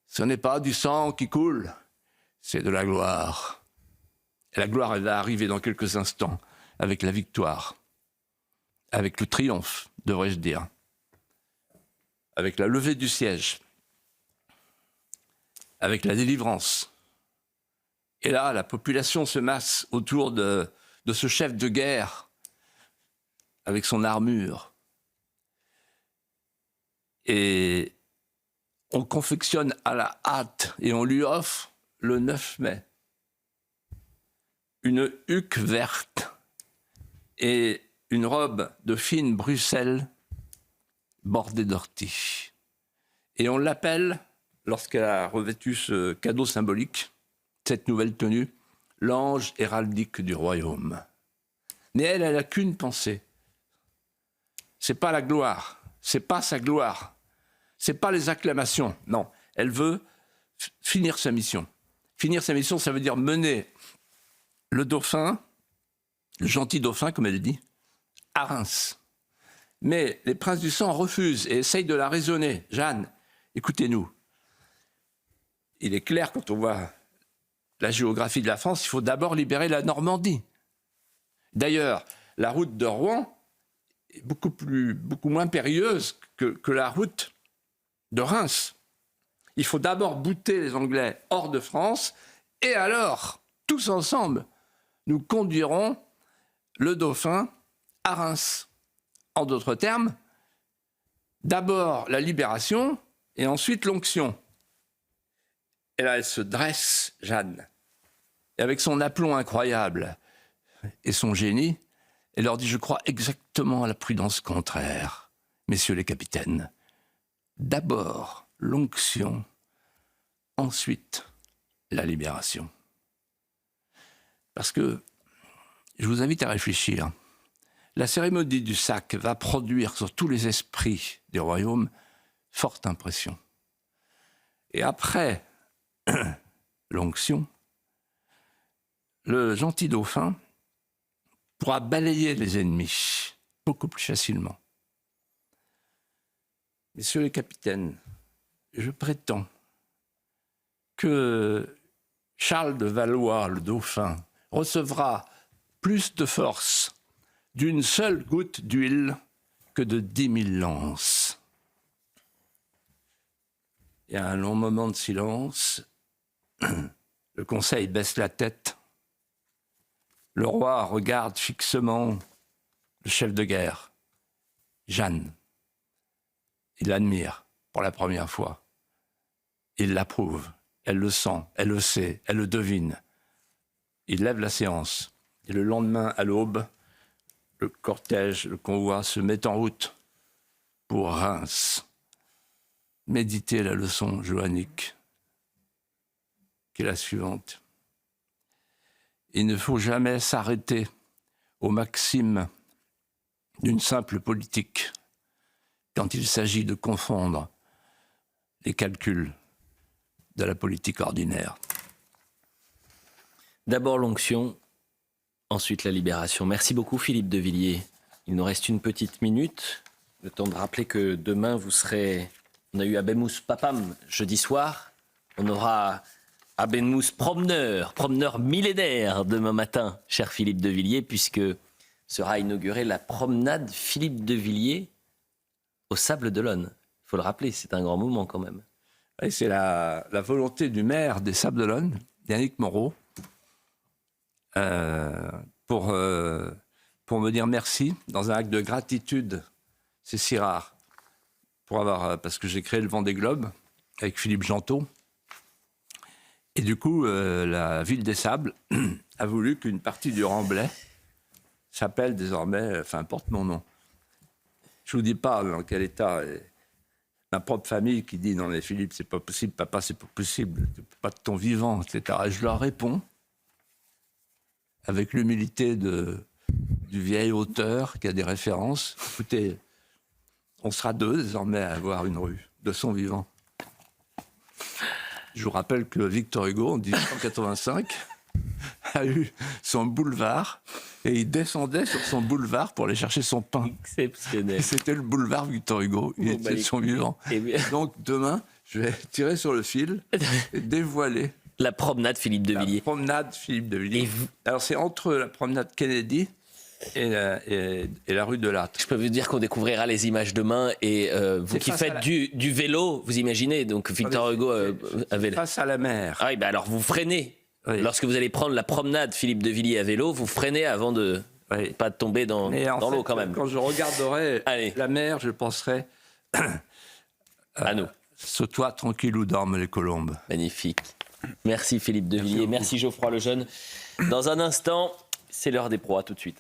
ce n'est pas du sang qui coule, c'est de la gloire. » Et la gloire, elle va arriver dans quelques instants, avec la victoire, avec le triomphe, devrais-je dire, avec la levée du siège, avec la délivrance. Et là, la population se masse autour de ce chef de guerre, avec son armure. Et on confectionne à la hâte et on lui offre le 9 mai une huque verte et une robe de fine Bruxelles bordée d'orties. Et on l'appelle, lorsqu'elle a revêtu ce cadeau symbolique, cette nouvelle tenue, l'ange héraldique du royaume. Mais elle n'a qu'une pensée. C'est pas la gloire, c'est pas sa gloire. C'est pas les acclamations, non. Elle veut finir sa mission finir sa mission, ça veut dire mener le dauphin, le gentil dauphin, comme elle dit, à Reims. Mais les princes du sang refusent et essayent de la raisonner. Jeanne, écoutez-nous. Il est clair, quand on voit la géographie de la France, il faut d'abord libérer la Normandie. D'ailleurs, la route de Rouen est beaucoup moins périlleuse que la route de Reims. Il faut d'abord bouter les Anglais hors de France, et alors, tous ensemble, nous conduirons le dauphin à Reims. En d'autres termes, d'abord la libération, et ensuite l'onction. Et là, elle se dresse, Jeanne, et avec son aplomb incroyable et son génie, elle leur dit, je crois exactement à la prudence contraire, messieurs les capitaines. D'abord l'onction, ensuite la libération. Parce que, je vous invite à réfléchir, la cérémonie du sac va produire sur tous les esprits du royaume forte impression. Et après l'onction, le gentil dauphin pourra balayer les ennemis beaucoup plus facilement. Messieurs les capitaines, je prétends que Charles de Valois, le dauphin, recevra plus de force d'une seule goutte d'huile que de 10 000 lances. Il y a un long moment de silence. Le conseil baisse la tête. Le roi regarde fixement le chef de guerre, Jeanne. Il l'admire pour la première fois. Il l'approuve. Elle le sent, elle le sait, elle le devine. Il lève la séance. Et le lendemain, à l'aube, le cortège, le convoi se met en route pour Reims. Méditez la leçon joannique, qui est la suivante. Il ne faut jamais s'arrêter aux maximes d'une simple politique quand il s'agit de confondre les calculs de la politique ordinaire. D'abord l'onction, ensuite la libération. Merci beaucoup Philippe de Villiers. Il nous reste une petite minute. Le temps de rappeler que demain vous serez... On a eu Abemous Papam jeudi soir. On aura Abemous promeneur millénaire demain matin, cher Philippe de Villiers, puisque sera inaugurée la promenade Philippe de Villiers au Sable d'Olonne. Il faut le rappeler, c'est un grand moment quand même. Et c'est la volonté du maire des Sables d'Olonne, Yannick Moreau, pour me dire merci dans un acte de gratitude. C'est si rare. Parce que j'ai créé le Vendée Globe avec Philippe Gentot. Et du coup, la ville des Sables a voulu qu'une partie du Remblai s'appelle désormais, porte mon nom. Je ne vous dis pas dans quel état est ma propre famille qui dit « Non mais Philippe, c'est pas possible, papa, c'est pas possible, pas de ton vivant, etc. » Et je leur réponds, avec l'humilité du vieil auteur qui a des références. Écoutez, on sera 2 désormais à avoir une rue de son vivant. Je vous rappelle que Victor Hugo, en 1885, a eu son boulevard et il descendait sur son boulevard pour aller chercher son pain. Exceptionnel. Et c'était le boulevard Victor Hugo, il était de son vivant. Donc demain, je vais tirer sur le fil et dévoiler la promenade Philippe de Villiers. La promenade Philippe de Villiers. Alors c'est entre la promenade Kennedy et la rue de Latte. Je peux vous dire qu'on découvrira les images demain et vous qui faites du vélo, vous imaginez, donc Victor Hugo avait... Face à la mer. Ah oui, ben alors vous freinez. Oui. Lorsque vous allez prendre la promenade Philippe de Villiers à vélo, vous freinez avant de pas de tomber dans l'eau quand même. Quand je regarderai la mer, je penserai à nous. Ce toit tranquille où dorment les colombes. Magnifique. Merci Philippe de Villiers, merci Geoffroy Lejeune. Dans un instant, c'est l'heure des pros, à tout de suite.